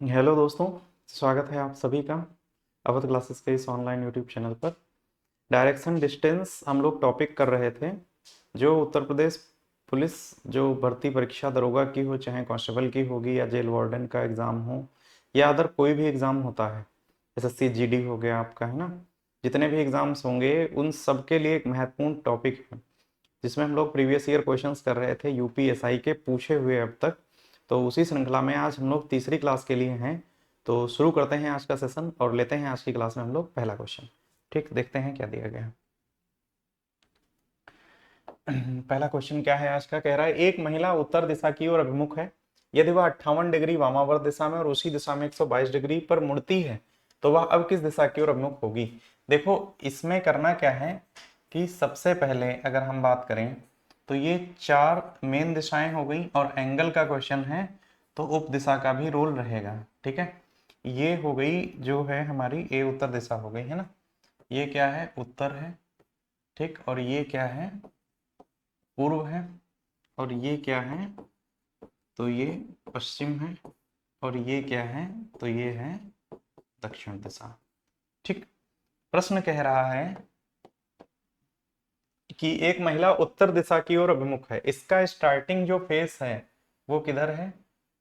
Hello दोस्तों, स्वागत है आप सभी का अवध क्लासेस के इस ऑनलाइन यूट्यूब चैनल पर। डायरेक्शन डिस्टेंस हम लोग टॉपिक कर रहे थे। जो उत्तर प्रदेश पुलिस जो भर्ती परीक्षा दरोगा की हो, चाहे कांस्टेबल की होगी या जेल वार्डन का एग्ज़ाम हो या अदर कोई भी एग्ज़ाम होता है, एसएससी जीडी हो गया आपका, है ना। जितने भी एग्ज़ाम्स होंगे उन सब के लिए एक महत्वपूर्ण टॉपिक है, जिसमें हम लोग प्रीवियस ईयर क्वेश्चंस कर रहे थे यूपीएसआई के पूछे हुए अब तक। तो उसी श्रृंखला में आज हम लोग तीसरी क्लास के लिए हैं। तो शुरू करते हैं आज का सेशन और लेते हैं आज की क्लास में हम लोग पहला क्वेश्चन। ठीक, देखते हैं क्या दिया गया है। पहला क्वेश्चन क्या है आज का, कह रहा है एक महिला उत्तर दिशा की ओर अभिमुख है। यदि वह 58 डिग्री वामावर्त दिशा में और उसी दिशा में 122 डिग्री पर मुड़ती है तो वह अब किस दिशा की ओर अभिमुख होगी। देखो, इसमें करना क्या है कि सबसे पहले अगर हम बात करें तो ये चार मेन दिशाएं हो गई और एंगल का क्वेश्चन है तो उप दिशा का भी रोल रहेगा। ठीक है, ये हो गई जो है हमारी ए उत्तर दिशा हो गई, है ना। ये क्या है, उत्तर है। ठीक, और ये क्या है, पूर्व है। और ये क्या है, तो ये पश्चिम है। और ये क्या है, तो ये है दक्षिण दिशा। ठीक, प्रश्न कह रहा है कि एक महिला उत्तर दिशा की ओर अभिमुख है, इसका स्टार्टिंग जो फेस है वो किधर है।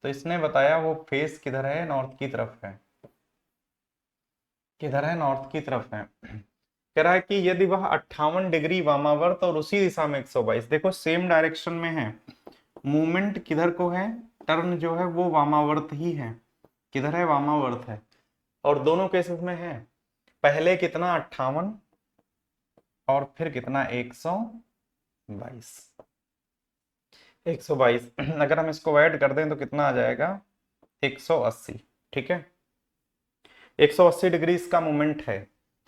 तो इसने बताया वो फेस किधर है, नॉर्थ की तरफ है। किधर है, नॉर्थ की तरफ है। कह रहा है कि यदि वह 58 डिग्री वामावर्त और उसी दिशा में 122, देखो सेम डायरेक्शन में है, मूवमेंट किधर को है, टर्न जो है वो वामावर्त ही है। किधर है, वामावर्त है। और दोनों केसेस में है, पहले कितना 58 और फिर कितना 122। 122 अगर हम इसको ऐड कर दें तो कितना आ जाएगा, 180। ठीक है, 180 डिग्री इसका मूवमेंट है।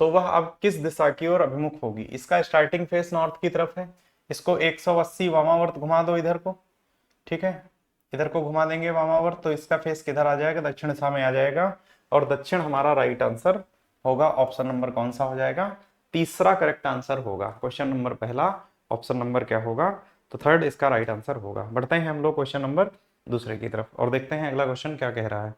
तो वह अब किस दिशा की ओर अभिमुख होगी। इसका स्टार्टिंग फेस नॉर्थ की तरफ है, इसको 180 वामावर्त घुमा दो इधर को। ठीक है, इधर को घुमा देंगे वामावर्त तो इसका फेस किधर आ जाएगा, दक्षिण दिशा में आ जाएगा। और दक्षिण हमारा राइट आंसर होगा। ऑप्शन नंबर कौन सा हो जाएगा, तीसरा करेक्ट आंसर होगा। क्वेश्चन नंबर पहला, ऑप्शन नंबर क्या होगा, तो थर्ड इसका राइट आंसर होगा। बढ़ते हैं हम लोग क्वेश्चन नंबर दूसरे की तरफ और देखते हैं अगला क्वेश्चन क्या कह रहा है।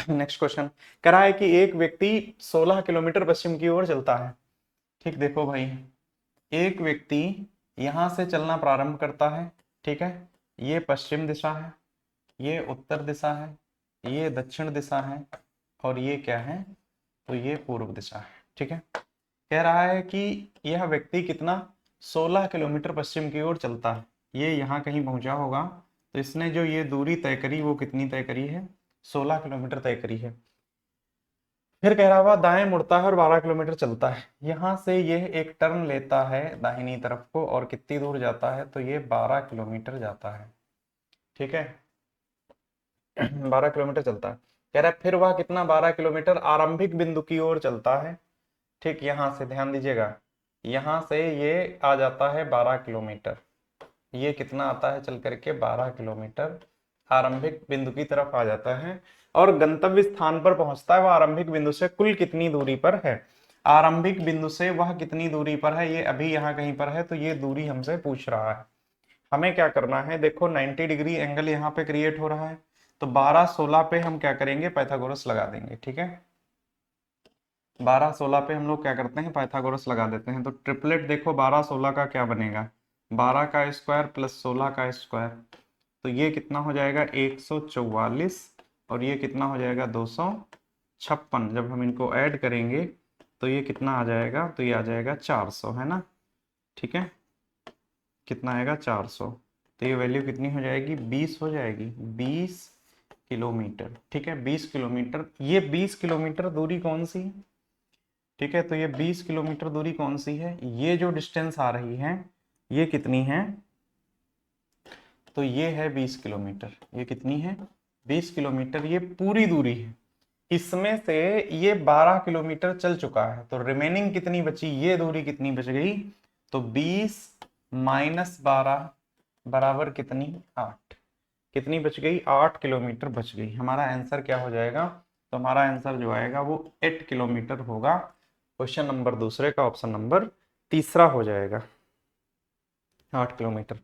नेक्स्ट क्वेश्चन कह रहा है कि एक व्यक्ति 16 किलोमीटर पश्चिम की ओर चलता है। ठीक, देखो भाई, एक व्यक्ति यहां से चलना प्रारंभ करता है। ठीक है, ये पश्चिम दिशा है, ये उत्तर दिशा है, ये दक्षिण दिशा है और ये क्या है, तो ये पूर्व दिशा है। ठीक है, कह रहा है कि यह व्यक्ति कितना, 16 किलोमीटर पश्चिम की ओर चलता है। ये यहाँ कहीं पहुंचा होगा, तो इसने जो ये दूरी तय करी वो कितनी तय करी है, 16 किलोमीटर तय करी है। फिर कह रहा हुआ दाएं मुड़ता है और 12 किलोमीटर चलता है। यहां से यह एक टर्न लेता है दाहिनी तरफ को और कितनी दूर जाता है, तो ये 12 किलोमीटर जाता है। ठीक है, 12 किलोमीटर चलता है। कह रहा है फिर वह कितना, 12 किलोमीटर आरंभिक बिंदु की ओर चलता है। ठीक, यहां से ध्यान दीजिएगा, यहां से ये आ जाता है 12 किलोमीटर। ये कितना आता है, चल करके 12 किलोमीटर आरंभिक बिंदु की तरफ आ जाता है। और गंतव्य स्थान पर पहुंचता है वह आरंभिक बिंदु से कुल कितनी दूरी पर है। आरंभिक बिंदु से वह कितनी दूरी पर है, ये अभी यहाँ कहीं पर है, तो ये दूरी हमसे पूछ रहा है। हमें क्या करना है, देखो 90 डिग्री एंगल यहाँ पे क्रिएट हो रहा है, तो 12 16 पे हम क्या करेंगे, पाइथागोरस लगा देंगे। ठीक है, 12 16 पे हम लोग क्या करते हैं, पाइथागोरस लगा देते हैं। तो ट्रिपलेट देखो 12 16 का क्या बनेगा, 12 का स्क्वायर प्लस 16 का स्क्वायर, तो ये कितना हो जाएगा, 144। और ये कितना हो जाएगा, 256। जब हम इनको ऐड करेंगे तो ये कितना आ जाएगा, तो ये आ जाएगा 400, है ना। ठीक है, कितना आएगा, 400। तो ये वैल्यू कितनी हो जाएगी, 20 हो जाएगी, 20 किलोमीटर। ठीक है, 20 किलोमीटर। ये 20 किलोमीटर दूरी कौन सी है, ठीक है, तो ये 20 किलोमीटर दूरी कौन सी है, ये जो डिस्टेंस आ रही है ये कितनी है, तो ये है 20 किलोमीटर। ये कितनी है, 20 किलोमीटर, ये पूरी दूरी है। इसमें से ये 12 किलोमीटर चल चुका है, तो रिमेनिंग कितनी बची, ये दूरी कितनी बच गई, तो 20 माइनस 12 बराबर कितनी, 8। कितनी बच गई, 8 किलोमीटर बच गई। हमारा आंसर क्या हो जाएगा, तो हमारा आंसर जो आएगा वो 8 किलोमीटर होगा। क्वेश्चन नंबर दूसरे का ऑप्शन नंबर तीसरा हो जाएगा, 8 किलोमीटर।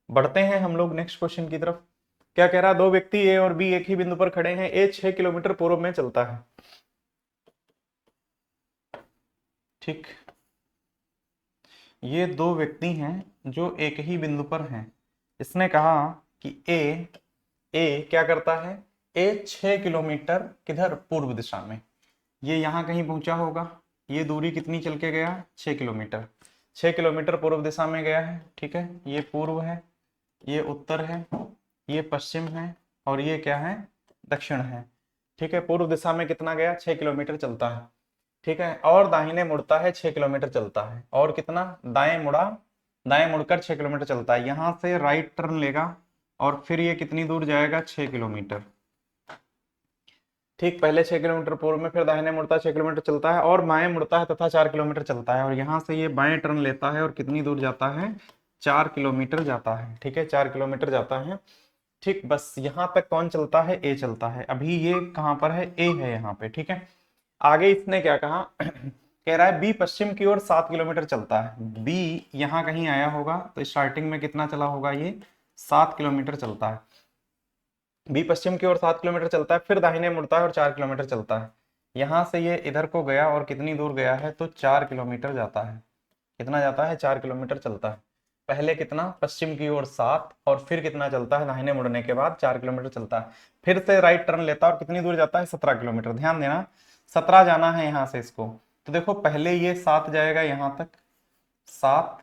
बढ़ते हैं हम लोग नेक्स्ट क्वेश्चन की तरफ। क्या कह रहा है, दो व्यक्ति ए और बी एक ही बिंदु पर खड़े हैं, ए 6 किलोमीटर पूर्व में चलता है। ठीक, ये दो व्यक्ति हैं जो एक ही बिंदु पर हैं। इसने कहा कि ए क्या करता है, ए 6 किलोमीटर किधर, पूर्व दिशा में। ये यहां कहीं पहुंचा होगा, ये दूरी कितनी चल के गया, 6 किलोमीटर। 6 किलोमीटर पूर्व दिशा में गया है। ठीक है, ये पूर्व है, ये उत्तर है, ये पश्चिम है, और ये क्या है, दक्षिण है। ठीक है, पूर्व दिशा में कितना गया, 6 किलोमीटर चलता है। ठीक है, और दाहिने मुड़ता है, 6 किलोमीटर चलता है। और कितना, दाएं मुड़ा, दाएं मुड़कर 6 किलोमीटर चलता है। यहां से राइट टर्न लेगा और फिर ये कितनी दूर जाएगा, 6 किलोमीटर। ठीक, पहले 6 किलोमीटर पूर्व में, फिर दाहिने मुड़ता है, 6 किलोमीटर चलता है, और बाएं मुड़ता है तथा 4 किलोमीटर चलता है। और यहां से ये बाएं टर्न लेता है और कितनी दूर जाता है, 4 किलोमीटर जाता है। ठीक है, 4 किलोमीटर जाता है। ठीक, बस यहां तक कौन चलता है, ए चलता है। अभी ये कहां पर है, ए है यहाँ पे। ठीक है, आगे इसने क्या कहा कह रहा है बी पश्चिम की ओर 7 किलोमीटर चलता है। बी यहां कहीं आया होगा, तो स्टार्टिंग में कितना चला होगा, ये 7 किलोमीटर चलता है। बी पश्चिम की ओर 7 किलोमीटर चलता है, फिर दाहिने मुड़ता है और 4 किलोमीटर चलता है। यहां से ये इधर को गया और कितनी दूर गया है, तो 4 किलोमीटर जाता है। कितना जाता है, 4 किलोमीटर चलता है। पहले कितना, पश्चिम की ओर 7, और फिर कितना चलता है, दाहिने मुड़ने के बाद 4 किलोमीटर चलता है। फिर से राइट टर्न लेता है और कितनी दूर जाता है, 17 किलोमीटर। ध्यान देना, 17 जाना है यहां से इसको। तो देखो, पहले ये 7 जाएगा यहां तक, 7,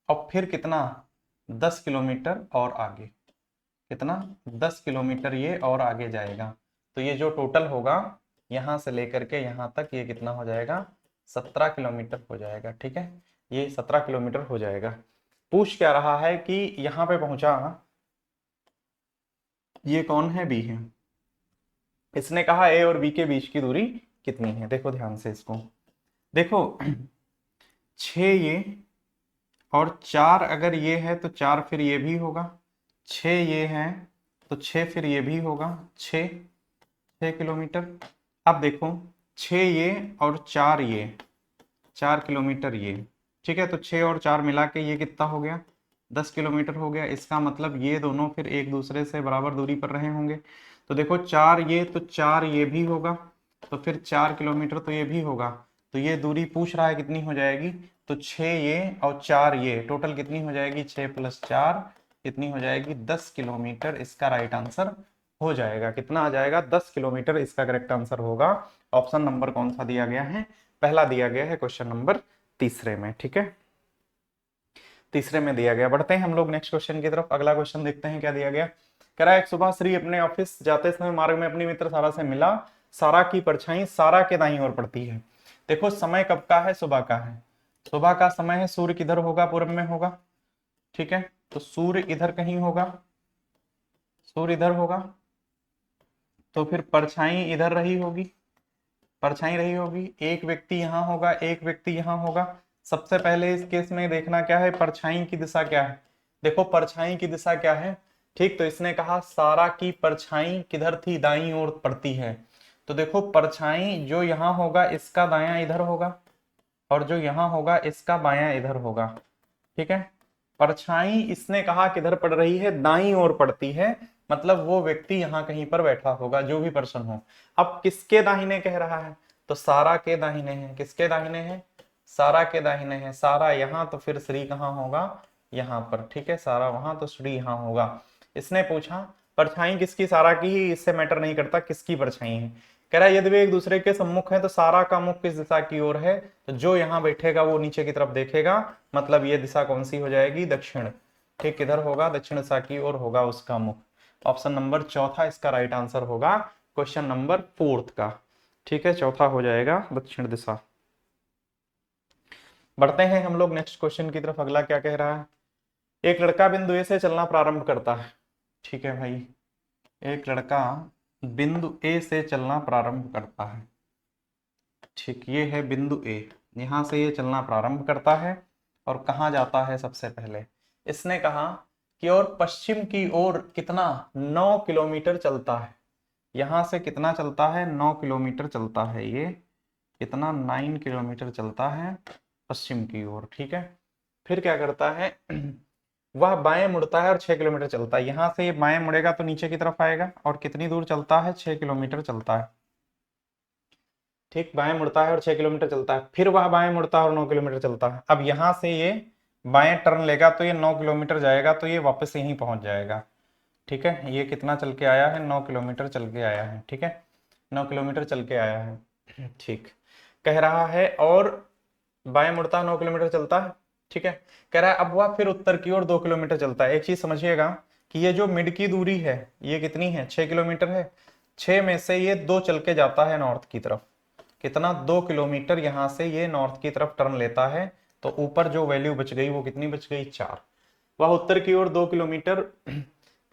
और फिर कितना, 10 किलोमीटर और आगे। कितना, 10 किलोमीटर ये और आगे जाएगा। तो ये जो टोटल होगा यहां से लेकर के यहां तक, ये कितना हो जाएगा, 17 किलोमीटर हो जाएगा। ठीक है, ये 17 किलोमीटर हो जाएगा। पूछ क्या रहा है कि यहां पे पहुंचा, ये कौन है, बी है। इसने कहा ए और बी के बीच की दूरी कितनी है। देखो ध्यान से इसको, देखो 6 ये और 4, अगर ये है तो 4 फिर ये भी होगा, 6 ये है तो 6 फिर ये भी होगा, 6 किलोमीटर। अब देखो 6 ये और 4 ये, 4 किलोमीटर ये। ठीक है, तो 6 और 4 मिला के ये कितना हो गया, 10 किलोमीटर हो गया। इसका मतलब ये दोनों फिर एक दूसरे से बराबर दूरी पर रहे होंगे। तो देखो 4 ये तो 4 ये भी होगा, तो फिर 4 किलोमीटर तो ये भी होगा। तो ये दूरी पूछ रहा है कितनी हो जाएगी, तो 6 ये और 4 ये, टोटल कितनी हो जाएगी, 6 + 4 कितनी हो जाएगी, 10 किलोमीटर। इसका राइट आंसर हो जाएगा। कितना आ जाएगा, 10 किलोमीटर इसका करेक्ट आंसर होगा। ऑप्शन नंबर कौन सा दिया गया है, पहला दिया गया है, क्वेश्चन नंबर तीसरे में। ठीक है, तीसरे में दिया गया। बढ़ते हैं हम लोग नेक्स्ट क्वेश्चन की तरफ। अगला क्वेश्चन देखते हैं क्या दिया गया। कह रहा है, एक सुबह श्री अपने ऑफिस जाते समय मार्ग में अपनी मित्र सारा से मिला। सारा की परछाई सारा के दाईं ओर पड़ती है। देखो समय कब का है, सुबह का है। सुबह का समय है, सूर्य किधर होगा, पूर्व में होगा। ठीक है, तो सूर्य इधर कहीं होगा, सूर्य इधर होगा, तो फिर परछाई इधर रही होगी, परछाई रही होगी। एक व्यक्ति यहाँ होगा, एक व्यक्ति यहाँ होगा। सबसे पहले इस केस में देखना क्या है, परछाई की दिशा क्या है। देखो परछाई की दिशा क्या है। ठीक, तो इसने कहा सारा की परछाई किधर थी, दाईं ओर पड़ती है। तो देखो परछाई जो यहाँ होगा इसका दायां इधर होगा, और जो यहाँ होगा इसका बायां इधर होगा। ठीक है, परछाई इसने कहा किधर पड़ रही है, दाईं ओर पड़ती है। मतलब वो व्यक्ति यहाँ कहीं पर बैठा होगा, जो भी पर्सन हो। अब किसके दाहिने कह रहा है, तो सारा के दाहिने है। किसके दाहिने है, सारा के दाहिने है। सारा यहाँ, तो फिर श्री कहाँ होगा, यहाँ पर। ठीक है, सारा वहां तो श्री यहाँ होगा। इसने पूछा परछाई किसकी, सारा की ही, इससे मैटर नहीं करता किसकी परछाई है। कह रहा है यदि वे एक दूसरे के सम्मुख है तो सारा का मुख किस दिशा की ओर है, तो जो यहाँ बैठेगा वो नीचे की तरफ देखेगा। मतलब ये दिशा कौन सी हो जाएगी, दक्षिण। ठीक, किधर होगा, दक्षिण दिशा की ओर होगा उसका मुख। ऑप्शन नंबर चौथा इसका राइट आंसर होगा क्वेश्चन नंबर 4 का। ठीक है, चौथा हो जाएगा दक्षिण दिशा। बढ़ते हैं हम लोग नेक्स्ट क्वेश्चन की तरफ। अगला क्या कह रहा है, एक लड़का बिंदु ए से चलना प्रारंभ करता है। ठीक है भाई, एक लड़का बिंदु ए से चलना प्रारंभ करता है। ठीक, ये है बिंदु ए, यहां से ये चलना प्रारंभ करता है और कहाँ जाता है, सबसे पहले इसने कहा कि और पश्चिम की ओर कितना, 9 किलोमीटर चलता है। यहां से कितना चलता है, 9 किलोमीटर चलता है। ये कितना, 9 किलोमीटर चलता है पश्चिम की ओर। ठीक है, फिर क्या करता है वह बाएं मुड़ता है और 6 किलोमीटर चलता है। यहां से ये बाएं मुड़ेगा तो नीचे की तरफ आएगा, और कितनी दूर चलता है, 6 किलोमीटर चलता है। ठीक, बाएं मुड़ता है और 6 किलोमीटर चलता है, फिर वह बाएं मुड़ता है और 9 किलोमीटर चलता है। अब यहां से ये बाएं टर्न लेगा तो ये 9 किलोमीटर जाएगा, तो ये वापस यहीं पहुंच जाएगा। ठीक है, ये कितना चल के आया है, 9 किलोमीटर चल के आया है। ठीक है, 9 किलोमीटर चल के आया है। ठीक, कह रहा है और बाएं मुड़ता है, 9 किलोमीटर चलता है। ठीक है, कह रहा है अब वह फिर उत्तर की ओर 2 किलोमीटर चलता है। एक चीज समझिएगा कि ये जो मिड की दूरी है ये कितनी है, 6 किलोमीटर है। 6 में से ये 2 चल के जाता है नॉर्थ की तरफ। कितना, 2 किलोमीटर यहां से ये नॉर्थ की तरफ टर्न लेता है, तो ऊपर जो वैल्यू बच गई वो कितनी बच गई, 4। वह उत्तर की ओर 2 किलोमीटर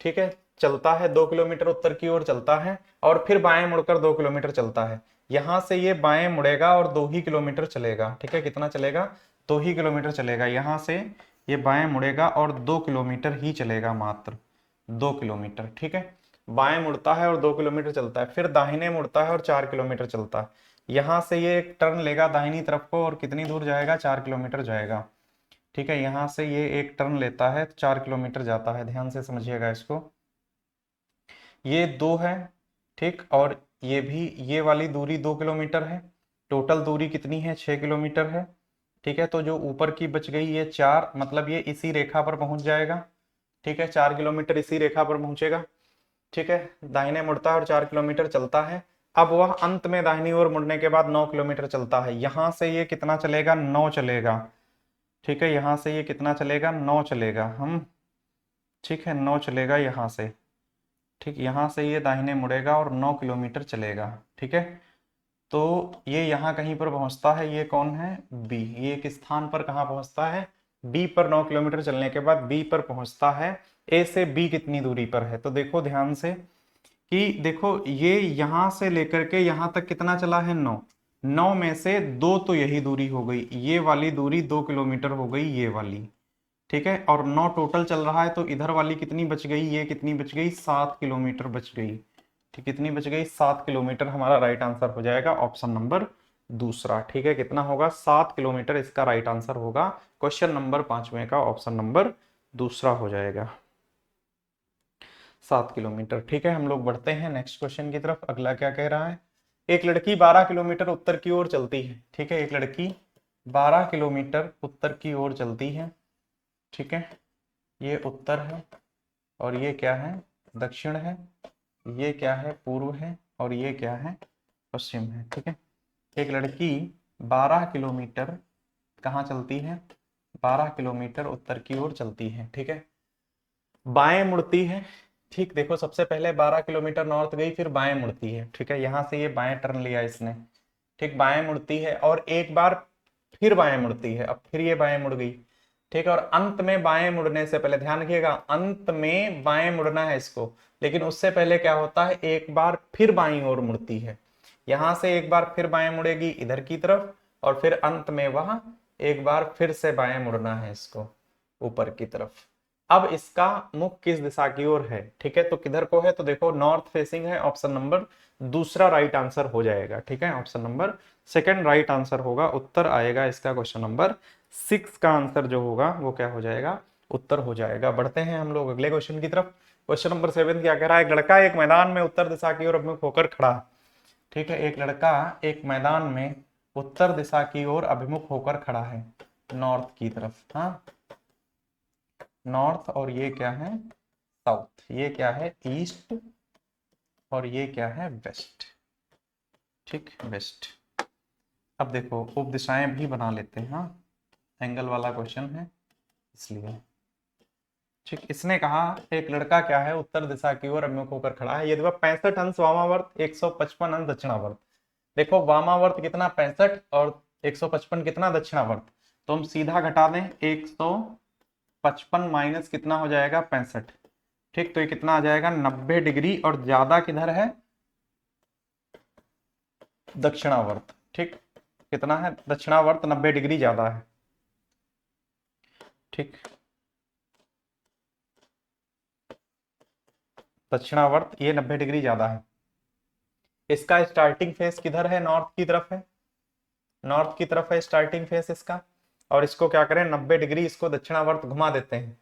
ठीक है चलता है, 2 किलोमीटर उत्तर की ओर चलता है, और फिर बाएं मुड़कर 2 किलोमीटर चलता है। यहां से ये बाएं मुड़ेगा और 2 ही किलोमीटर चलेगा। ठीक है, कितना चलेगा, 2 ही किलोमीटर चलेगा। यहां से ये बाएं मुड़ेगा और 2 किलोमीटर ही चलेगा, मात्र 2 किलोमीटर। ठीक है, बाएं मुड़ता है और 2 किलोमीटर चलता है, फिर दाहिने मुड़ता है और 4 किलोमीटर चलता है। यहां से ये एक टर्न लेगा दाहिनी तरफ को, और कितनी दूर जाएगा, 4 किलोमीटर जाएगा। ठीक है, यहां से ये एक टर्न लेता है, 4 किलोमीटर जाता है। ध्यान से समझिएगा इसको, ये 2 है। ठीक, और ये भी, ये वाली दूरी 2 किलोमीटर है। टोटल दूरी कितनी है, 6 किलोमीटर है। ठीक है, तो जो ऊपर की बच गई ये 4, मतलब ये इसी रेखा पर पहुंच जाएगा। ठीक है, 4 किलोमीटर इसी रेखा पर पहुंचेगा। ठीक है, दाहिने मुड़ता है और 4 किलोमीटर चलता है। अब वह अंत में दाहिनी ओर मुड़ने के बाद 9 किलोमीटर चलता है। यहां से ये कितना चलेगा, 9 चलेगा। ठीक है, यहां से ये कितना चलेगा, 9 चलेगा हम। ठीक है, 9 चलेगा यहां से। ठीक, यहां से ये दाहिने मुड़ेगा और 9 किलोमीटर चलेगा। ठीक है, तो ये यहाँ कहीं पर पहुंचता है, ये कौन है, बी। ये एक स्थान पर कहाँ पहुंचता है, बी पर। 9 किलोमीटर चलने के बाद बी पर पहुंचता है। ए से बी कितनी दूरी पर है, तो देखो ध्यान से कि देखो ये यहां से लेकर के यहां तक कितना चला है, 9। 9 में से 2 तो यही दूरी हो गई, ये वाली दूरी 2 किलोमीटर हो गई, ये वाली। ठीक है, और 9 टोटल चल रहा है, तो इधर वाली कितनी बच गई, ये कितनी बच गई, 7 किलोमीटर बच गई। ठीक, कितनी बच गई, 7 किलोमीटर। हमारा राइट आंसर हो जाएगा ऑप्शन नंबर दूसरा। ठीक है, कितना होगा, 7 किलोमीटर इसका राइट आंसर होगा। क्वेश्चन नंबर 5वें का ऑप्शन नंबर दूसरा हो जाएगा, 7 किलोमीटर। ठीक है, हम लोग बढ़ते हैं नेक्स्ट क्वेश्चन की तरफ। अगला क्या कह रहा है, एक लड़की 12 किलोमीटर उत्तर की ओर चलती है। ठीक है, एक लड़की 12 किलोमीटर उत्तर की ओर चलती है। ठीक है, ये उत्तर है, और ये क्या है, दक्षिण है। ये क्या है, पूर्व है, और ये क्या है, पश्चिम है। ठीक है, एक लड़की 12 किलोमीटर कहाँ चलती है, 12 किलोमीटर उत्तर की ओर चलती है। ठीक है, बाएं मुड़ती है। ठीक, देखो सबसे पहले 12 किलोमीटर नॉर्थ गई, फिर बाएं मुड़ती है। ठीक है, यहां से ये बाएं टर्न लिया इसने। ठीक, बाएं मुड़ती है और एक बार फिर बाएं मुड़ती है, अब फिर ये बाएं मुड़ गई। ठीक है, और अंत में बाएं मुड़ने से पहले ध्यान रखिएगा, अंत में बाएं मुड़ना है इसको, लेकिन उससे पहले क्या होता है, एक बार फिर बाईं ओर मुड़ती है। यहां से एक बार फिर बाएं मुड़ेगी इधर की तरफ, और फिर अंत में वह एक बार फिर से बाएं मुड़ना है इसको, ऊपर की तरफ। अब इसका मुख किस दिशा की ओर है, ठीक है, तो किधर को है, तो देखो नॉर्थ फेसिंग है। ऑप्शन नंबर दूसरा राइट आंसर हो जाएगा। ठीक है, option number second right answer होगा, उत्तर आएगा इसका। क्वेश्चन नंबर 6 का आंसर जो होगा वो क्या हो जाएगा, उत्तर हो जाएगा। बढ़ते हैं हम लोग अगले क्वेश्चन की तरफ। क्वेश्चन नंबर 7 क्या कह रहा है, एक लड़का एक मैदान में उत्तर दिशा की ओर अभिमुख होकर खड़ा। ठीक है, एक लड़का एक मैदान में उत्तर दिशा की ओर अभिमुख होकर खड़ा है, नॉर्थ की तरफ। हाँ, नॉर्थ, और ये क्या है, साउथ। ये क्या है, ईस्ट, और ये क्या है, वेस्ट। ठीक, वेस्ट। अब देखो उप दिशाएं भी बना लेते हैं। हाँ, एंगल वाला क्वेश्चन है इसलिए। ठीक, इसने कहा एक लड़का क्या है, उत्तर दिशा की ओर अभिमुख होकर खड़ा है। ये देखो 65 अंश वामावर्त, 155 अंश दक्षिणावर्त। देखो वामावर्त कितना, 65, और 155 कितना, दक्षिणावर्त। तो हम सीधा घटा दें, 155 माइनस कितना हो जाएगा, 65। ठीक, तो ये कितना आ जाएगा, 90 डिग्री, और ज्यादा किधर है, दक्षिणावर्त। ठीक, कितना है, दक्षिणावर्त 90 डिग्री ज्यादा है। ठीक, दक्षिणावर्त ये 90 डिग्री ज्यादा है। इसका स्टार्टिंग फेस किधर है, नॉर्थ की तरफ है, नॉर्थ की तरफ है स्टार्टिंग फेस इसका। और इसको क्या करें, 90 डिग्री इसको दक्षिणावर्त घुमा देते हैं।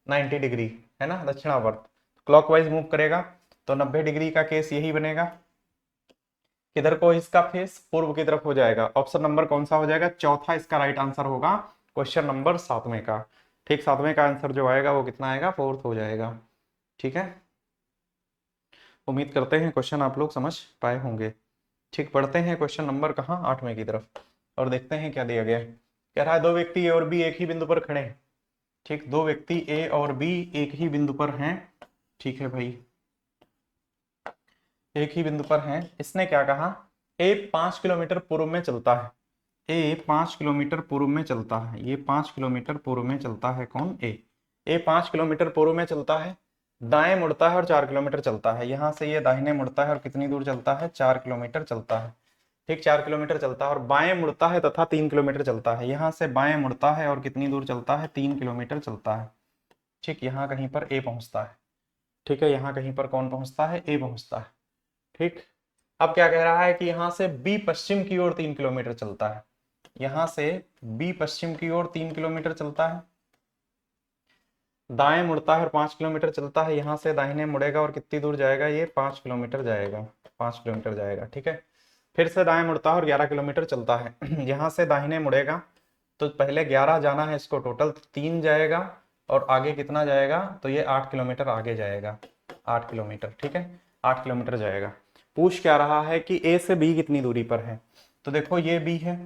90 डिग्री, है ना, दक्षिणावर्त। क्लॉकवाइज मूव करेगा तो 90 डिग्री का केस यही बनेगा। किधर को इसका फेस, पूर्व की तरफ हो जाएगा। ऑप्शन नंबर कौन सा हो जाएगा, चौथा इसका राइट आंसर होगा क्वेश्चन नंबर 7वें का। ठीक, 7वें का आंसर जो आएगा वो कितना आएगा, फोर्थ हो जाएगा। ठीक है, उम्मीद करते हैं क्वेश्चन आप लोग समझ पाए होंगे। ठीक, पढ़ते हैं क्वेश्चन नंबर कहाँ, 8वें की तरफ, और देखते हैं क्या दिया गया है। कह रहा है दो व्यक्ति ए और बी एक ही बिंदु पर खड़े हैं। ठीक, दो व्यक्ति ए और बी एक ही बिंदु पर हैं। ठीक है भाई, एक ही बिंदु पर हैं। इसने क्या कहा, ए 5 किलोमीटर पूर्व में चलता है। ए 5 किलोमीटर पूर्व में चलता है, ये 5 किलोमीटर पूर्व में चलता है। कौन, ए 5 किलोमीटर पूर्व में चलता है, दाएं मुड़ता है और 4 किलोमीटर चलता है। यहां से ये दाहिने मुड़ता है और कितनी दूर चलता है, 4 किलोमीटर चलता है। ठीक, 4 किलोमीटर चलता है और बाएं मुड़ता है तथा 3 किलोमीटर चलता है। यहां से बाएं मुड़ता है और कितनी दूर चलता है, 3 किलोमीटर चलता है। ठीक, यहाँ कहीं पर ए पहुंचता है। ठीक है, यहाँ कहीं पर कौन पहुंचता है, ए पहुंचता है। ठीक, अब क्या कह रहा है कि यहां से बी पश्चिम की ओर 3 किलोमीटर चलता है। यहां से बी पश्चिम की ओर 3 किलोमीटर चलता है, दाएं मुड़ता है और 5 किलोमीटर चलता है। यहां से दाहिने मुड़ेगा और कितनी दूर जाएगा, ये 5 किलोमीटर जाएगा, 5 किलोमीटर जाएगा। ठीक है, फिर से दाएं मुड़ता है और 11 किलोमीटर चलता है। यहां से दाहिने मुड़ेगा तो पहले 11 जाना है इसको, टोटल 3 जाएगा और आगे कितना जाएगा, तो ये 8 किलोमीटर आगे जाएगा, 8 किलोमीटर। ठीक है, 8 किलोमीटर जाएगा। पूछ क्या रहा है कि ए से बी कितनी दूरी पर है। तो देखो ये बी है।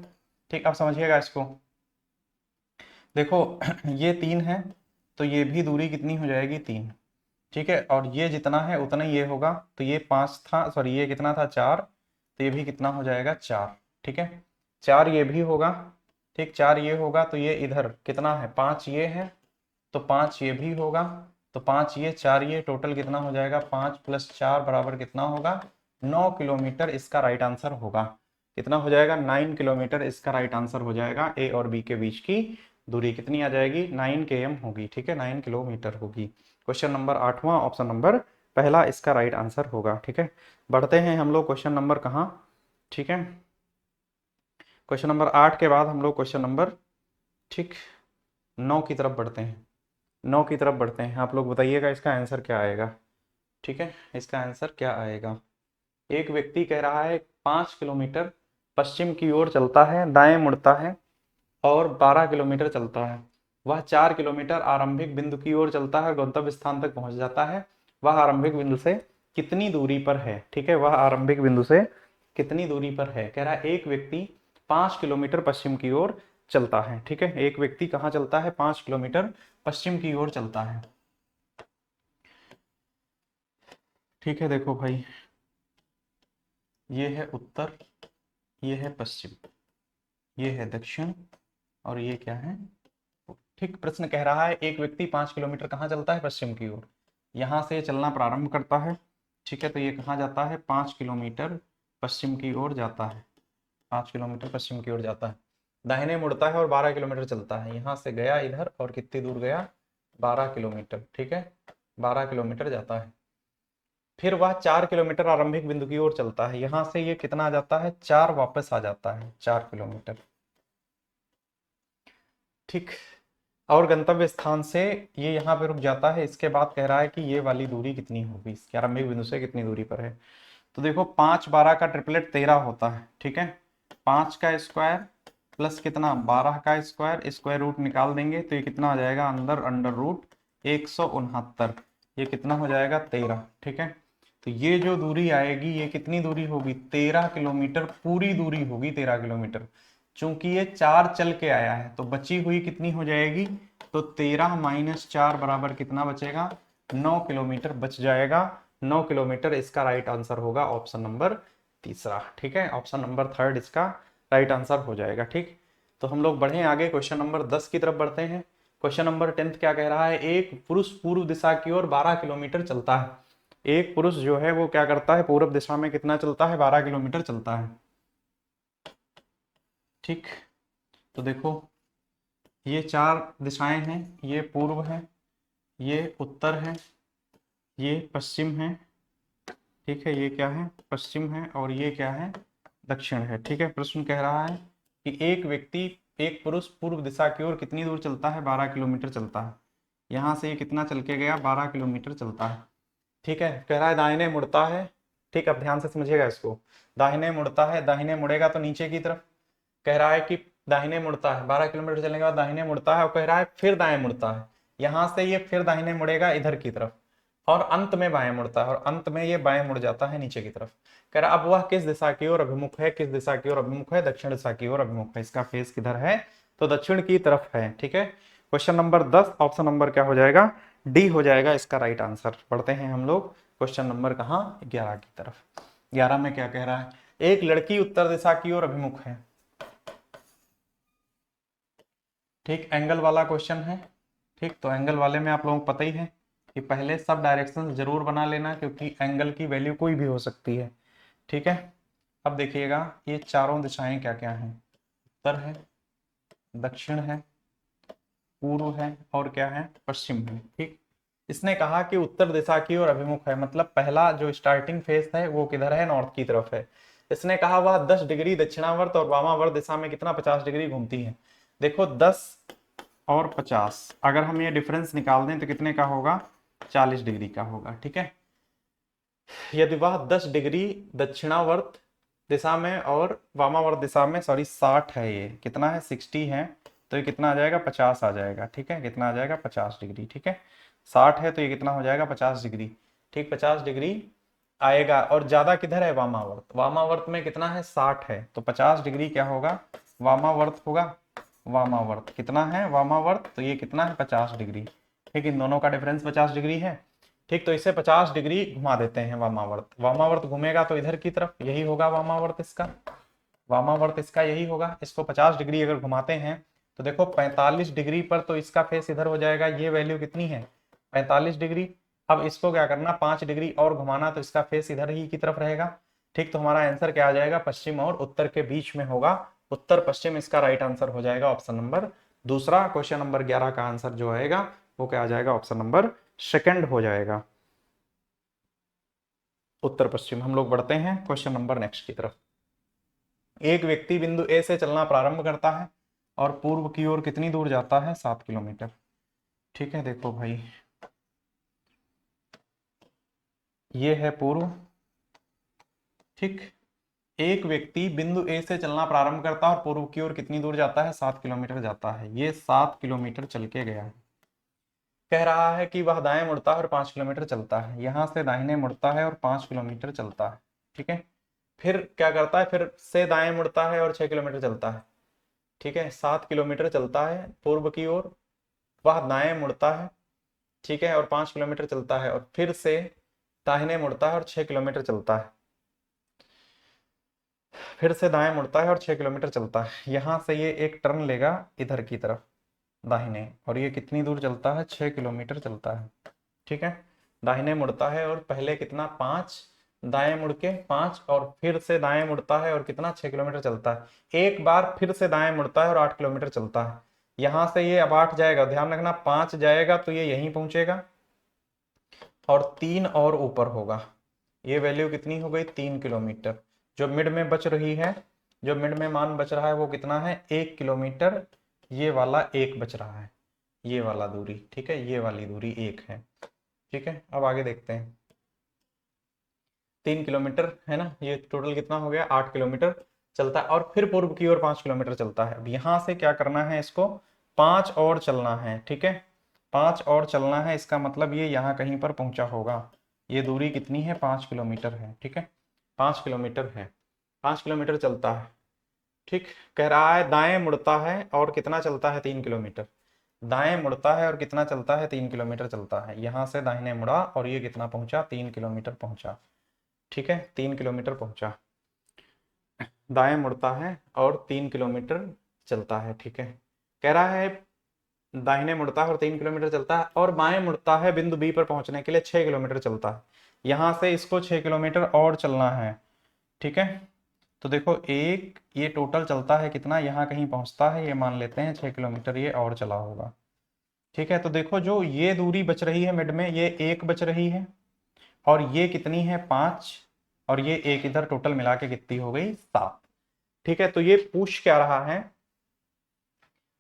ठीक, अब समझिएगा इसको। देखो ये 3 है तो ये भी दूरी कितनी हो जाएगी, 3। ठीक है, और ये जितना है उतना ही ये होगा, तो ये 5 था, सॉरी ये कितना था, 4, तो ये भी कितना हो जाएगा, 4। ठीक है, 4 ये भी होगा। ठीक, 4 ये होगा तो ये इधर कितना है, 5 ये है तो 5 ये भी होगा, तो 5 ये 4 ये, टोटल कितना हो जाएगा, 5 + 4 बराबर कितना होगा, 9 किलोमीटर इसका राइट आंसर होगा। कितना हो जाएगा, 9 किलोमीटर इसका राइट आंसर हो जाएगा। ए और बी के बीच की दूरी कितनी आ जाएगी, 9 km होगी। ठीक है, 9 किलोमीटर होगी। क्वेश्चन नंबर 8वां, ऑप्शन नंबर पहला इसका राइट आंसर होगा। ठीक है, बढ़ते हैं हम लोग क्वेश्चन नंबर कहाँ, ठीक है, क्वेश्चन नंबर 8 के बाद हम लोग क्वेश्चन नंबर, ठीक, 9 की तरफ बढ़ते हैं। 9 की तरफ बढ़ते हैं, आप लोग बताइएगा इसका आंसर क्या आएगा। ठीक है, इसका आंसर क्या आएगा। एक व्यक्ति कह रहा है 5 किलोमीटर पश्चिम की ओर चलता है, दाएं मुड़ता है और 12 किलोमीटर चलता है। वह 4 किलोमीटर आरंभिक बिंदु की ओर चलता है और गंतव्य स्थान तक पहुंच जाता है। वह आरंभिक बिंदु से कितनी दूरी पर है। ठीक है, वह आरंभिक बिंदु से कितनी दूरी पर है। कह रहा है एक व्यक्ति 5 किलोमीटर पश्चिम की ओर चलता है। ठीक है, एक व्यक्ति कहाँ चलता है, 5 किलोमीटर पश्चिम की ओर चलता है। ठीक है, देखो भाई, ये है उत्तर, ये है पश्चिम, ये है दक्षिण और ये क्या है। ठीक, प्रश्न कह रहा है एक व्यक्ति 5 किलोमीटर कहाँ चलता है, पश्चिम की ओर। यहाँ से चलना प्रारंभ करता है। ठीक है, तो ये कहाँ जाता है, 5 किलोमीटर पश्चिम की ओर जाता है, 5 किलोमीटर पश्चिम की ओर जाता है। दाहिने मुड़ता है और 12 किलोमीटर चलता है। यहाँ से गया इधर और कितनी दूर गया, 12 किलोमीटर। ठीक है, 12 किलोमीटर जाता है। फिर वह 4 किलोमीटर आरंभिक बिंदु की ओर चलता है। यहाँ से ये कितना आ जाता है, 4 वापस आ जाता है, 4 किलोमीटर। ठीक, और गंतव्य स्थान से ये यहाँ पे रुक जाता है। इसके बाद कह रहा है कि ये वाली दूरी कितनी होगी, इसके आरंभिक बिंदु से कितनी दूरी पर है। तो देखो 5 12 का ट्रिपलेट 13 होता है। ठीक है, 5 का स्क्वायर प्लस कितना, 12 का स्क्वायर, स्क्वायर रूट निकाल देंगे तो ये कितना आ जाएगा, अंदर अंडर रूट 169, ये कितना हो जाएगा, 13। ठीक है, तो ये जो दूरी आएगी ये कितनी दूरी होगी, 13 किलोमीटर पूरी दूरी होगी, 13 किलोमीटर। चूंकि ये 4 चल के आया है तो बची हुई कितनी हो जाएगी, तो 13 - 4 बराबर कितना बचेगा, 9 किलोमीटर बच जाएगा। 9 किलोमीटर इसका राइट आंसर होगा, ऑप्शन नंबर तीसरा। ठीक है, ऑप्शन नंबर 3 इसका राइट आंसर हो जाएगा। ठीक, तो हम लोग बढ़े आगे, क्वेश्चन नंबर 10 की तरफ बढ़ते हैं। क्वेश्चन नंबर 10 क्या कह रहा है, एक पुरुष पूर्व दिशा की ओर 12 किलोमीटर चलता है। एक पुरुष जो है वो क्या करता है, पूर्व दिशा में कितना चलता है, 12 किलोमीटर चलता है। ठीक, तो देखो ये 4 दिशाएं हैं, ये पूर्व है, ये उत्तर है, ये पश्चिम है। ठीक है, ये क्या है, पश्चिम है और ये क्या है, दक्षिण है। ठीक है, प्रश्न कह रहा है कि एक व्यक्ति, एक पुरुष पूर्व दिशा की ओर कितनी दूर चलता है, 12 किलोमीटर चलता है। यहाँ से ये कितना चल के गया, 12 किलोमीटर चलता है। ठीक है, कह रहा है दाहिने मुड़ता है। ठीक, अब ध्यान से समझिएगा इसको। दाहिने मुड़ता है, दाहिने मुड़ेगा तो नीचे की तरफ। कह रहा है कि दाहिने मुड़ता है, 12 किलोमीटर चलने के बाद दाहिने मुड़ता है, और कह रहा है फिर दाएं मुड़ता है। यहां से ये फिर दाहिने मुड़ेगा इधर की तरफ, और अंत में बाएं मुड़ता है, और अंत में ये बाएं मुड़ जाता है नीचे की तरफ। कह रहा अब वह किस दिशा की ओर अभिमुख है, किस दिशा की ओर अभिमुख है, दक्षिण दिशा की ओर अभिमुख है। इसका फेस किधर है, तो दक्षिण की तरफ है। ठीक है, क्वेश्चन नंबर 10 ऑप्शन नंबर क्या हो जाएगा, डी हो जाएगा इसका राइट आंसर। पढ़ते हैं हम लोग क्वेश्चन नंबर कहाँ, 11 की तरफ। 11 में क्या कह रहा है, एक लड़की उत्तर दिशा की ओर अभिमुख है। ठीक, एंगल वाला क्वेश्चन है। ठीक, तो एंगल वाले में आप लोगों को पता ही है कि पहले सब डायरेक्शन जरूर बना लेना, क्योंकि एंगल की वैल्यू कोई भी हो सकती है। ठीक है, अब देखिएगा ये चारों दिशाएं क्या क्या हैं, उत्तर है, दक्षिण है, पूर्व है, और क्या है, पश्चिम है। ठीक, इसने कहा कि उत्तर दिशा की ओर अभिमुख है, मतलब पहला जो स्टार्टिंग फेस है वो किधर है, नॉर्थ की तरफ है। इसने कहा वह 10 डिग्री दक्षिणावर्त और वामावर्त दिशा में कितना 50 डिग्री घूमती है। देखो 10 और 50, अगर हम ये डिफरेंस निकाल दें तो कितने का होगा, 40 डिग्री का होगा। ठीक है, यदि वह 10 डिग्री दक्षिणावर्त दिशा में और वामावर्त दिशा में, सॉरी 60 है, ये कितना है 60 है, तो ये कितना आ जाएगा 50 आ जाएगा। ठीक है, कितना आ जाएगा 50 डिग्री। ठीक है, 60 है तो ये कितना हो जाएगा 50 डिग्री। ठीक, 50 डिग्री आएगा, और ज्यादा किधर है, वामावर्त। वामावर्त में कितना है 60 है, तो 50 डिग्री क्या होगा, वामावर्त होगा। वामावर्त कितना है, वामावर्त, तो ये कितना है 50 डिग्री। ठीक, इन दोनों का डिफरेंस 50 डिग्री है। ठीक, तो इसे 50 डिग्री घुमा देते हैं वामावर्त। वामावर्त घूमेगा तो इधर की तरफ, यही होगा वामावर्त इसका। वामावर्त इसका यही होगा। इसको 50 डिग्री अगर घुमाते हैं तो देखो 45 डिग्री पर तो इसका फेस इधर हो जाएगा। ये वैल्यू कितनी है, 45 डिग्री। अब इसको क्या करना, 5 डिग्री और घुमाना, तो इसका फेस इधर ही की तरफ रहेगा। ठीक, तो हमारा आंसर क्या आ जाएगा, पश्चिम और उत्तर के बीच में होगा, उत्तर पश्चिम इसका राइट आंसर हो जाएगा ऑप्शन नंबर दूसरा। क्वेश्चन नंबर 11 का आंसर जो आएगा वो क्या आ जाएगा, ऑप्शन नंबर सेकंड हो जाएगा, उत्तर पश्चिम। हम लोग बढ़ते हैं क्वेश्चन नंबर नेक्स्ट की तरफ। एक व्यक्ति बिंदु ए से चलना प्रारंभ करता है और पूर्व की ओर कितनी दूर जाता है, 7 किलोमीटर। ठीक है, देखो भाई ये है पूर्व। ठीक, एक व्यक्ति बिंदु ए से चलना प्रारंभ करता है और पूर्व की ओर कितनी दूर जाता है, 7 किलोमीटर जाता है। ये 7 किलोमीटर चल के गया है। कह रहा है कि वह दाएं मुड़ता है और 5 किलोमीटर चलता है। यहां से दाहिने मुड़ता है और 5 किलोमीटर चलता है। ठीक है, फिर क्या करता है, फिर से दाएं मुड़ता है और 6 किलोमीटर चलता है। ठीक है, 7 किलोमीटर चलता है पूर्व की ओर, वह दाएं मुड़ता है। ठीक है, और 5 किलोमीटर चलता है, और फिर से दाहिने मुड़ता है और 6 किलोमीटर चलता है। फिर से दाएं मुड़ता है और 6 किलोमीटर चलता है। यहां से ये एक टर्न लेगा इधर की तरफ दाहिने, और ये कितनी दूर चलता है, 6 किलोमीटर चलता है। ठीक है, दाहिने मुड़ता है और पहले कितना 5, दाएं मुड़ के 5, और फिर से दाएं मुड़ता है और कितना 6 किलोमीटर चलता है। एक बार फिर से दाएं मुड़ता है और 8 किलोमीटर चलता है। यहां से ये अब 8 जाएगा, ध्यान रखना 5 जाएगा तो ये यहीं पहुंचेगा, और 3 और ऊपर होगा। ये वैल्यू कितनी हो गई, 3 किलोमीटर। जो मिड में बच रही है, जो मिड में मान बच रहा है वो कितना है, 1 किलोमीटर। ये वाला 1 बच रहा है, ये वाला दूरी। ठीक है, ये वाली दूरी 1 है। ठीक है, अब आगे देखते हैं। 3 किलोमीटर है ना, ये टोटल कितना हो गया, 8 किलोमीटर चलता है, और फिर पूर्व की ओर 5 किलोमीटर चलता है। अब यहां से क्या करना है, इसको 5 और चलना है। ठीक है, 5 और चलना है, इसका मतलब ये यहाँ कहीं पर पहुंचा होगा। ये दूरी कितनी है, 5 किलोमीटर है। ठीक है, 5 किलोमीटर है, 5 किलोमीटर चलता है। ठीक, कह रहा है दाएं मुड़ता है और कितना चलता है, 3 किलोमीटर। दाएं मुड़ता है और कितना चलता है, 3 किलोमीटर चलता है। यहां से दाहिने मुड़ा और ये कितना पहुंचा, 3 किलोमीटर पहुंचा। ठीक है, 3 किलोमीटर पहुंचा। दाएं मुड़ता है और 3 किलोमीटर चलता है। ठीक है, कह रहा है दाहिने मुड़ता है और 3 किलोमीटर चलता है, और बाएं मुड़ता है बिंदु बी पर पहुंचने के लिए 6 किलोमीटर चलता है। यहां से इसको 6 किलोमीटर और चलना है। ठीक है, तो देखो एक ये टोटल चलता है कितना, यहाँ कहीं पहुंचता है, ये मान लेते हैं 6 किलोमीटर ये और चला होगा। ठीक है, तो देखो जो ये दूरी बच रही है मिड में, ये 1 बच रही है, और ये कितनी है 5, और ये 1 इधर, टोटल मिला के कितनी हो गई 7। ठीक है, तो ये पूछ क्या रहा है,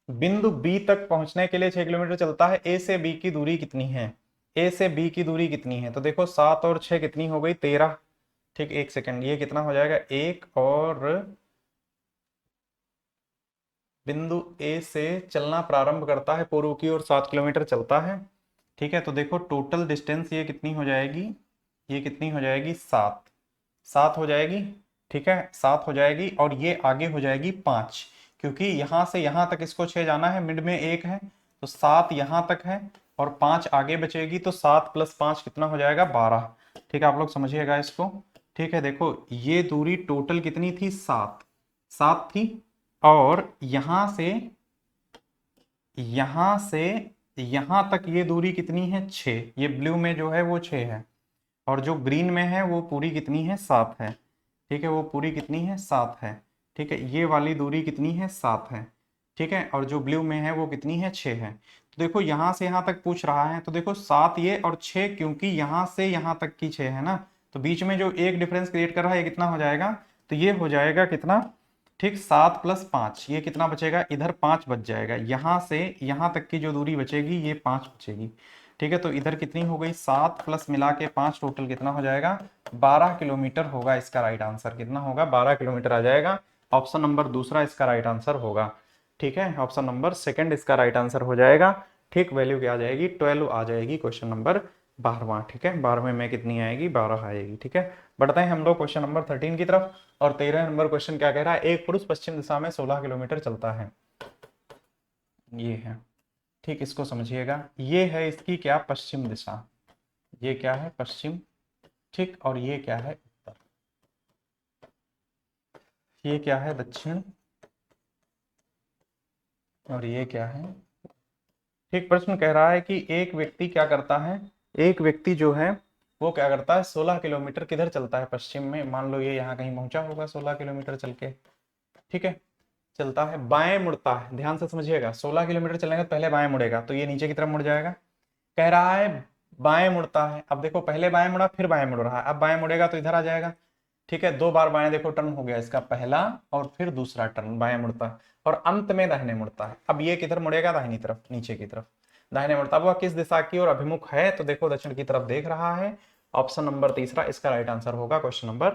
बिंदु बी तक पहुंचने के लिए 6 किलोमीटर चलता है, ए से बी की दूरी कितनी है, ए से बी की दूरी कितनी है, तो देखो 7 और 6 कितनी हो गई, 13। ठीक, एक सेकंड, ये कितना हो जाएगा, एक और बिंदु ए से चलना प्रारंभ करता है पूर्व की ओर 7 किलोमीटर चलता है। ठीक है, तो देखो टोटल डिस्टेंस ये कितनी हो जाएगी, ये कितनी हो जाएगी, 7, 7 हो जाएगी। ठीक है, 7 हो जाएगी और ये आगे हो जाएगी 5, क्योंकि यहां से यहां तक इसको 6 जाना है, मिड में 1 है, तो 7 यहां तक है और 5 आगे बचेगी, तो 7 + 5 कितना हो जाएगा, 12। ठीक है, आप लोग समझिएगा इसको। ठीक है, देखो ये दूरी टोटल कितनी थी, 7, 7 थी, और यहां से यहां तक ये दूरी कितनी है, 6, ये ब्लू में जो है वो 6 है, और जो ग्रीन में है वो पूरी कितनी है, 7 है। ठीक है, वो पूरी कितनी है, 7 है। ठीक है, ये वाली दूरी कितनी है, 7 है। ठीक है, और जो ब्लू में है वो कितनी है, 6 है। तो देखो यहां से यहां तक पूछ रहा है, तो देखो 7 ये और 6, क्योंकि यहां से यहां तक की 6 है ना, तो बीच में जो एक डिफरेंस क्रिएट कर रहा है ये कितना हो जाएगा, तो ये हो जाएगा कितना, ठीक, 7 + 5, ये कितना बचेगा, इधर 5 बच जाएगा, यहां से यहां तक की जो दूरी बचेगी ये 5 बचेगी। ठीक है, तो इधर कितनी हो गई, 7 प्लस मिला के 5, टोटल कितना हो जाएगा, 12 किलोमीटर होगा इसका राइट आंसर, कितना होगा, 12 किलोमीटर आ जाएगा। ऑप्शन नंबर दूसरा इसका राइट आंसर होगा। ठीक है, ऑप्शन नंबर सेकंड इसका राइट आंसर हो जाएगा। ठीक, वैल्यू क्या आ जाएगी, 12 आ जाएगी, क्वेश्चन नंबर 12वां। ठीक है, 12वें में कितनी आएगी, 12 आएगी। ठीक है, बढ़ते हैं हम लोग क्वेश्चन नंबर 13 की तरफ, और 13 नंबर क्वेश्चन क्या कह रहा है, एक पुरुष पश्चिम दिशा में 16 किलोमीटर चलता है, ये है। ठीक, इसको समझिएगा, ये है इसकी क्या, पश्चिम दिशा, ये क्या है, पश्चिम। ठीक, और ये क्या है, उत्तर, ये क्या है, दक्षिण, और ये क्या है। ठीक, प्रश्न कह रहा है कि एक व्यक्ति क्या करता है, एक व्यक्ति जो है वो क्या करता है, 16 किलोमीटर किधर चलता है, पश्चिम में, मान लो ये यहाँ कहीं पहुंचा होगा 16 किलोमीटर चल के। ठीक है, चलता है, बाएं मुड़ता है, ध्यान से समझिएगा, 16 किलोमीटर चलेंगे तो पहले बाएं मुड़ेगा, तो ये नीचे की तरफ मुड़ जाएगा। कह रहा है बाएं मुड़ता है, अब देखो पहले बाएं मुड़ा फिर बाएं मुड़ रहा है, अब बाएं मुड़ेगा तो इधर आ जाएगा। ठीक है, 2 बार बाएं देखो टर्न हो गया इसका, पहला और फिर दूसरा टर्न बाएं मुड़ता है, और अंत में दाहिने मुड़ता है। अब ये किधर मुड़ेगा, दाहिनी तरफ, नीचे की तरफ दाहिने मुड़ता है। वह किस दिशा की ओर अभिमुख है, तो देखो दक्षिण की तरफ देख रहा है। ऑप्शन नंबर तीसरा इसका राइट आंसर होगा, क्वेश्चन नंबर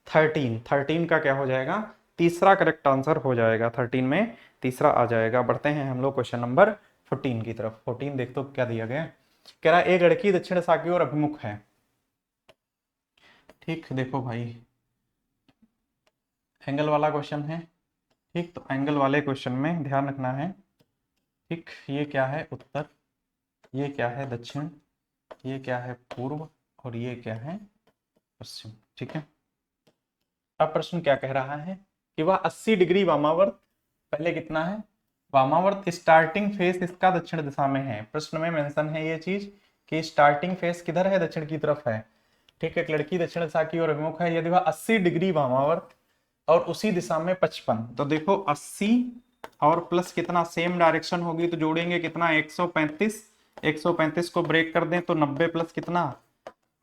13। 13 का क्या हो जाएगा, तीसरा करेक्ट आंसर हो जाएगा, 13 में तीसरा आ जाएगा। बढ़ते हैं हम लोग क्वेश्चन नंबर 14 की तरफ। 14 देख तो क्या दिया गया, कह रहा है एक लड़की दक्षिण दिशा की ओर अभिमुख है। ठीक, देखो भाई एंगल वाला क्वेश्चन है। ठीक, तो एंगल वाले क्वेश्चन में ध्यान रखना है। ठीक, ये क्या है, उत्तर, ये क्या है, दक्षिण, ये क्या है, पूर्व, और ये क्या है, पश्चिम। ठीक है, अब प्रश्न क्या कह रहा है कि वह 80 डिग्री वामावर्त, पहले कितना है, वामावर्त स्टार्टिंग फेस इसका दक्षिण दिशा में है। प्रश्न में मेंशन है ये चीज कि स्टार्टिंग फेस किधर है, दक्षिण की तरफ है। ठीक है, एक लड़की दक्षिण दिशा की ओर अभिमुख है, यदि वह 80 डिग्री वामावर्त और उसी दिशा में 55, तो देखो 80 और प्लस कितना, सेम डायरेक्शन होगी तो जोड़ेंगे कितना, 135, 135 को ब्रेक कर दें तो 90 प्लस कितना,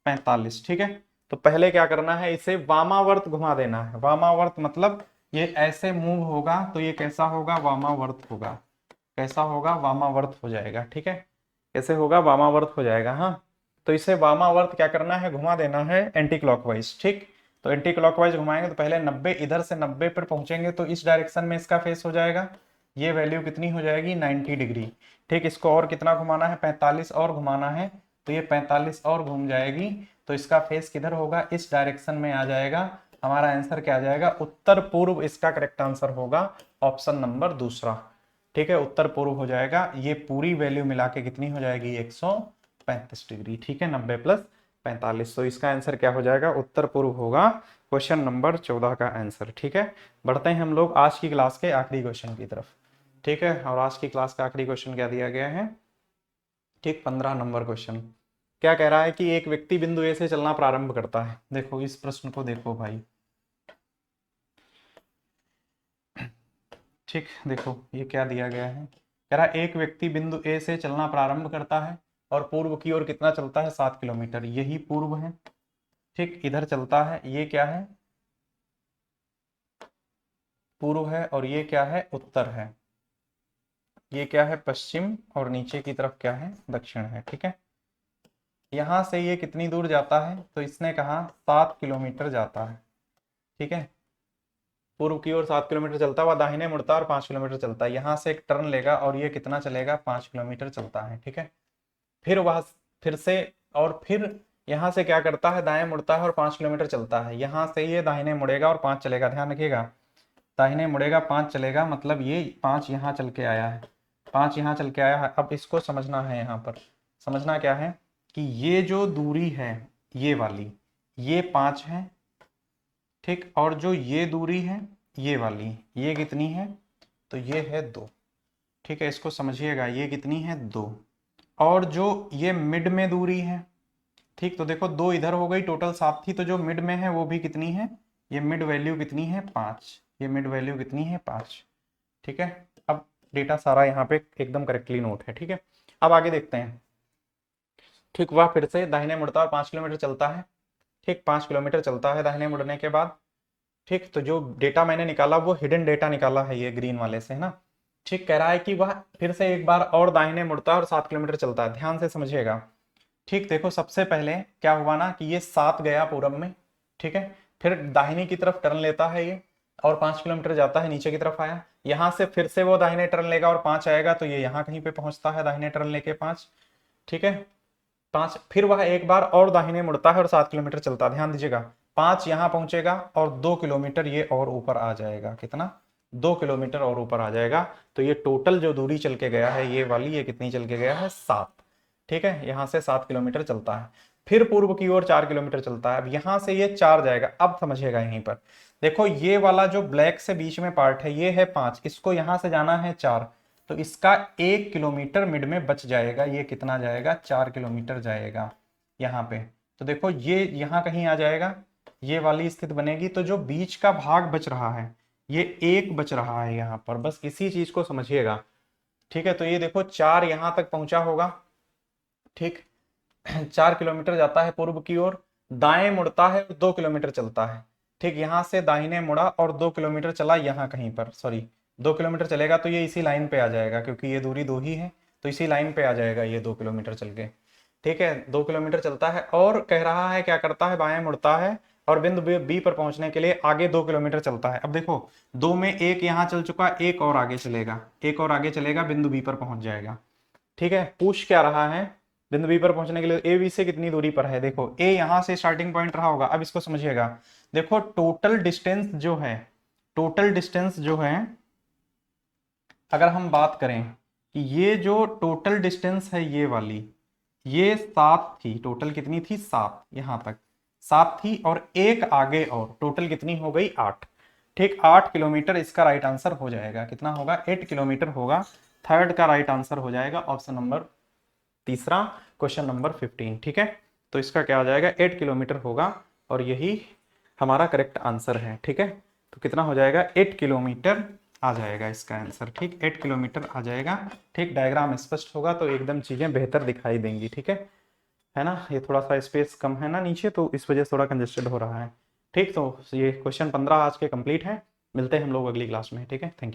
45। ठीक है, तो पहले क्या करना है, इसे वामावर्त घुमा देना है। वामावर्त मतलब ये ऐसे मूव होगा तो ये कैसा होगा, वामावर्त होगा, कैसा होगा, वामावर्त हो जाएगा। ठीक है, कैसे होगा, वामावर्त हो जाएगा। हाँ, तो इसे वामावर्त क्या करना है, घुमा देना है एंटी क्लॉकवाइज। ठीक, तो एंटी क्लॉकवाइज घुमाएंगे तो पहले 90, इधर से 90 पर पहुंचेंगे तो इस डायरेक्शन में इसका फेस हो जाएगा, ये वैल्यू कितनी हो जाएगी, 90 डिग्री। ठीक, इसको और कितना घुमाना है, 45 और घुमाना है, तो ये 45 और घूम जाएगी, तो इसका फेस किधर होगा, इस डायरेक्शन में आ जाएगा। हमारा आंसर क्या आ जाएगा, उत्तर पूर्व इसका करेक्ट आंसर होगा, ऑप्शन नंबर दूसरा। ठीक है, उत्तर पूर्व हो जाएगा, ये पूरी वैल्यू मिला के कितनी हो जाएगी, 135 डिग्री। ठीक है, 90 + 45, तो इसका आंसर क्या हो जाएगा, उत्तर पूर्व होगा, क्वेश्चन नंबर 14 का आंसर। ठीक है, बढ़ते हैं हम लोग आज की क्लास के आखिरी क्वेश्चन की तरफ। ठीक है, और आज की क्लास का आखिरी क्वेश्चन क्या दिया गया है, ठीक, 15 नंबर क्वेश्चन। क्या कह रहा है कि एक व्यक्ति बिंदु ए से चलना प्रारंभ करता है। देखो इस प्रश्न को देखो भाई। ठीक, देखो ये क्या दिया गया है, कह रहा है एक व्यक्ति बिंदु ए से चलना प्रारंभ करता है और पूर्व की ओर कितना चलता है, 7 किलोमीटर, यही पूर्व है। ठीक, इधर चलता है, ये क्या है, पूर्व है, और ये क्या है, उत्तर है। ये क्या है, पश्चिम, और नीचे की तरफ क्या है, दक्षिण है। ठीक है, यहां से ये कितनी दूर जाता है, तो इसने कहा 7 किलोमीटर जाता है। ठीक है, पूर्व की ओर 7 किलोमीटर चलता हुआ दाहिने मुड़ता है और 5 किलोमीटर चलता है। यहाँ से एक टर्न लेगा और ये कितना चलेगा, 5 किलोमीटर चलता है। ठीक है, फिर वह फिर से, और फिर यहाँ से क्या करता है, दाएं मुड़ता है और 5 किलोमीटर चलता है। यहाँ से ये दाहिने मुड़ेगा और 5 चलेगा, ध्यान रखिएगा, दाहिने मुड़ेगा 5 चलेगा, मतलब ये 5 यहाँ चल के आया है, 5 यहाँ चल के आया है। अब इसको समझना है, यहाँ पर समझना क्या है कि ये जो दूरी है ये वाली, ये 5 है। ठीक, और जो ये दूरी है ये वाली, ये कितनी है, तो ये है 2। ठीक है, इसको समझिएगा, ये कितनी है, 2। और जो ये मिड में दूरी है, ठीक, तो देखो 2 इधर हो गई, टोटल 7 थी, तो जो मिड में है वो भी कितनी है, ये मिड वैल्यू कितनी है, 5। ये मिड वैल्यू कितनी है, 5। ठीक है, अब डेटा सारा यहाँ पे एकदम करेक्टली नोट है। ठीक है, अब आगे देखते हैं। ठीक, वह फिर से दाहिने मुड़ता है और 5 किलोमीटर चलता है। ठीक, 5 किलोमीटर चलता है दाहिने मुड़ने के बाद। ठीक, तो जो डेटा मैंने निकाला वो हिडन डेटा निकाला है, ये ग्रीन वाले से, है ना। ठीक, कह रहा है कि वह फिर से एक बार और दाहिने मुड़ता है और 7 किलोमीटर चलता है, ध्यान से समझिएगा। ठीक, देखो सबसे पहले क्या हुआ ना कि ये 7 गया पूरब में। ठीक है, फिर दाहिने की तरफ टर्न लेता है ये और 5 किलोमीटर जाता है, नीचे की तरफ आया। यहाँ से फिर से वो दाहिने टर्न लेगा और 5 आएगा, तो ये यहाँ कहीं पे पहुंचता है दाहिने टर्न लेके 5। ठीक है, 5, फिर वह एक बार और दाहिने मुड़ता है और 7 किलोमीटर चलता है, ध्यान दीजिएगा। 5 यहाँ पहुंचेगा और 2 किलोमीटर ये और ऊपर आ जाएगा, कितना, 2 किलोमीटर और ऊपर आ जाएगा। तो ये टोटल जो दूरी चल के गया है ये वाली, ये कितनी चल के गया है, 7। ठीक है, यहाँ से 7 किलोमीटर चलता है। फिर पूर्व की ओर 4 किलोमीटर चलता है। अब यहाँ से ये 4 जाएगा। अब समझिएगा, यहीं पर देखो ये वाला जो ब्लैक से बीच में पार्ट है ये है 5, इसको यहाँ से जाना है 4, तो इसका 1 किलोमीटर मिड में बच जाएगा। ये कितना जाएगा, 4 किलोमीटर जाएगा यहाँ पे। तो देखो ये यहाँ कहीं आ जाएगा, ये वाली स्थिति बनेगी। तो जो बीच का भाग बच रहा है ये 1 बच रहा है यहाँ पर, बस इसी चीज को समझिएगा। ठीक है, तो ये देखो 4 यहाँ तक पहुंचा होगा। ठीक, 4 किलोमीटर जाता है पूर्व की ओर, दाएं मुड़ता है और 2 किलोमीटर चलता है। ठीक, यहाँ से दाहिने मुड़ा और 2 किलोमीटर चला यहाँ कहीं पर, सॉरी 2 किलोमीटर चलेगा तो ये इसी लाइन पे आ जाएगा, क्योंकि ये दूरी 2 ही है, तो इसी लाइन पे आ जाएगा ये 2 किलोमीटर चल के। ठीक है, 2 किलोमीटर चलता है और कह रहा है क्या करता है, बाएं मुड़ता है और बिंदु बी पर पहुंचने के लिए आगे 2 किलोमीटर चलता है। अब देखो 2 में एक यहाँ चल चुका, एक और आगे चलेगा, एक और आगे चलेगा, बिंदु बी पर पहुंच जाएगा। ठीक है, पूछ क्या रहा है, बिंदु बी पर पहुंचने के लिए ए बी से कितनी दूरी पर है। देखो ए यहां से स्टार्टिंग पॉइंट रहा होगा। अब इसको समझिएगा, देखो टोटल डिस्टेंस जो है, टोटल डिस्टेंस जो है, अगर हम बात करें कि ये जो टोटल डिस्टेंस है ये वाली, ये 7 थी, टोटल कितनी थी, 7, यहां तक 7 थी और एक आगे और टोटल कितनी हो गई, 8। ठीक, 8 किलोमीटर इसका राइट आंसर हो जाएगा। कितना होगा, 8 किलोमीटर होगा। थर्ड का राइट आंसर हो जाएगा ऑप्शन नंबर तीसरा, क्वेश्चन नंबर 15। ठीक है, तो इसका क्या आ जाएगा, 8 किलोमीटर होगा और यही हमारा करेक्ट आंसर है। ठीक है, तो कितना हो जाएगा, 8 किलोमीटर आ जाएगा इसका आंसर। ठीक, 8 किलोमीटर आ जाएगा। ठीक, डायग्राम स्पष्ट होगा तो एकदम चीजें बेहतर दिखाई देंगी। ठीक है ना, ये थोड़ा सा स्पेस कम है ना नीचे, तो इस वजह से थोड़ा कंजेस्टेड हो रहा है। ठीक, तो ये क्वेश्चन 15 आज के कंप्लीट है। मिलते हैं हम लोग अगली क्लास में। ठीक है, थैंक यू।